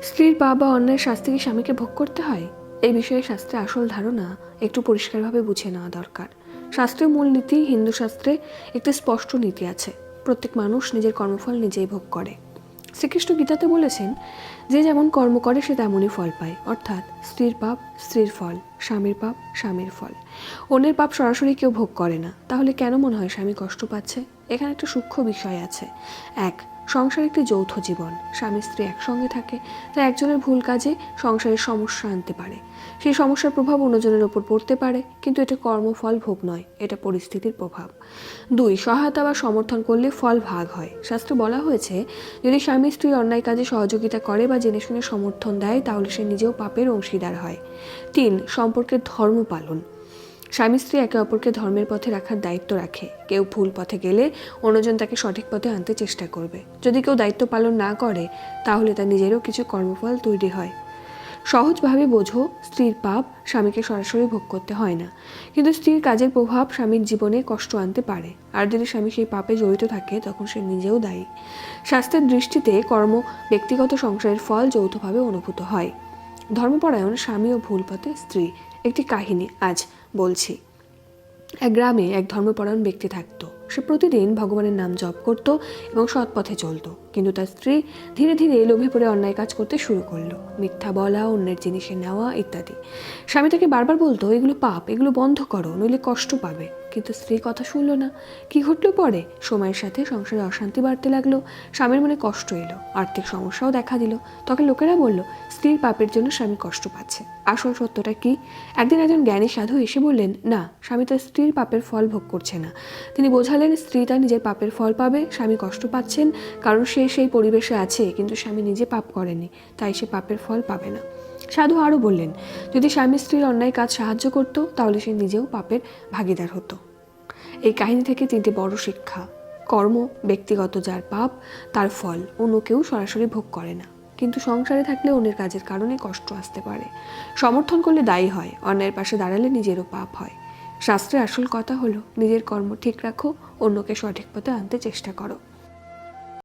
স্ত্রীর পাপ বা অন্যায়ের শাস্তি কি স্বামীকে ভোগ করতে হয়? এই বিষয়ে শাস্ত্রে আসল ধারণা একটু পরিষ্কারভাবে বুঝে নেওয়া দরকার। শাস্ত্রের মূল নীতি, হিন্দু শাস্ত্রে একটি স্পষ্ট নীতি আছে, প্রত্যেক মানুষ নিজের কর্মফল নিজেই ভোগ করে। শ্রীকৃষ্ণ গীতাতে বলেছেন, যে যেমন কর্ম করে সে তেমনই ফল পায়। অর্থাৎ স্ত্রীর পাপ স্ত্রীর ফল, স্বামীর পাপ স্বামীর ফল। অন্যের পাপ সরাসরি কেউ ভোগ করে না, তাহলে কেন মনে হয় স্বামী কষ্ট পাচ্ছে? এখানে একটা সূক্ষ্ম বিষয় আছে। এক, সংসার একটি যৌথ জীবন, স্বামী স্ত্রী একসঙ্গে থাকে, তাই একজনের ভুল কাজে সংসারের সমস্যা আনতে পারে। সেই সমস্যার প্রভাব অন্যজনের ওপর পড়তে পারে, কিন্তু এটা কর্মফল ভোগ নয়, এটা পরিস্থিতির প্রভাব। দুই, সহায়তা বা সমর্থন করলে ফল ভাগ হয়। শাস্ত্রে বলা হয়েছে, যদি স্বামী স্ত্রী অন্যায় কাজে সহযোগিতা করে বা জেনে শুনে সমর্থন দেয়, তাহলে সে নিজেও পাপের অংশীদার হয়। তিন, সম্পর্কের ধর্ম পালন। স্বামী স্ত্রী একে অপরকে ধর্মের পথে রাখার দায়িত্ব রাখে। কেউ ভুল পথে গেলে অন্যজন তাকে সঠিক পথে আনতে চেষ্টা করবে। যদি কেউ দায়িত্ব পালন না করে, তাহলে তার নিজেরও কিছু কর্মফল তৈরি হয়। সহজভাবে বোঝো, স্ত্রীর পাপ স্বামীকে সরাসরি ভোগ করতে হয় না, কিন্তু স্ত্রীর কাজের প্রভাব স্বামীর জীবনে কষ্ট আনতে পারে। আর যদি স্বামী সেই পাপে জড়িত থাকে, তখন সে নিজেও দায়ী। শাস্ত্রের দৃষ্টিতে কর্ম ব্যক্তিগত সংসারের ফল যৌথভাবে অনুভূত হয়। ধর্মপরায়ণ স্বামী ও ভুল পথে স্ত্রী। একটি কাহিনী আজ বলছি। এক গ্রামে এক ধর্মপরায়ণ ব্যক্তি থাকত। সে প্রতিদিন ভগবানের নাম জপ করত এবং সৎ পথে চলত, কিন্তু তার স্ত্রী ধীরে ধীরে লোভে পড়ে অন্যায় কাজ করতে শুরু করলো। মিথ্যা বলা, অন্যের জিনিসে নেওয়া ইত্যাদি। স্বামী তাকে বারবার বলতো, এগুলো পাপ, এগুলো বন্ধ করো, নইলে কষ্ট পাবে। কিন্তু স্ত্রী কথা শুনলো না। কি ঘটলো পরে? সময়ের সাথে সংসারে অশান্তি বাড়তে লাগলো, স্বামীর মনে কষ্ট এলো, আর্থিক সমস্যাও দেখা দিল। তখন লোকেরা বলল, স্ত্রীর পাপের জন্য স্বামী কষ্ট পাচ্ছে। আসল সত্যটা কি? একদিন একজন জ্ঞানী সাধু এসে বললেন, না, স্বামী তার স্ত্রীর পাপের ফল ভোগ করছে না। তিনি বোঝালেন, স্ত্রী তার নিজের পাপের ফল পাবে, স্বামী কষ্ট পাচ্ছেন কারণ সে সেই পরিবেশে আছে, কিন্তু স্বামী নিজে পাপ করেনি, তাই সে পাপের ফল পাবে না। সাধু আরও বললেন, যদি স্বামী স্ত্রীর অন্যায় কাজ সাহায্য করত, তাহলে সে নিজেও পাপের ভাগিদার হতো। এই কাহিনী থেকে তিনটি বড় শিক্ষা। কর্ম ব্যক্তিগত, যার পাপ তার ফল অন্য কেউ সরাসরি ভোগ করে না, কিন্তু সংসারে থাকলে অন্যের কাজের কারণে কষ্ট আসতে পারে। সমর্থন করলে দায়ী হয়, অন্যের পাশে দাঁড়ালে নিজেরও পাপ হয়। শাস্ত্রের আসল কথা হলো, নিজের কর্ম ঠিক রাখো, অন্যকে সঠিক পথে আনতে চেষ্টা করো।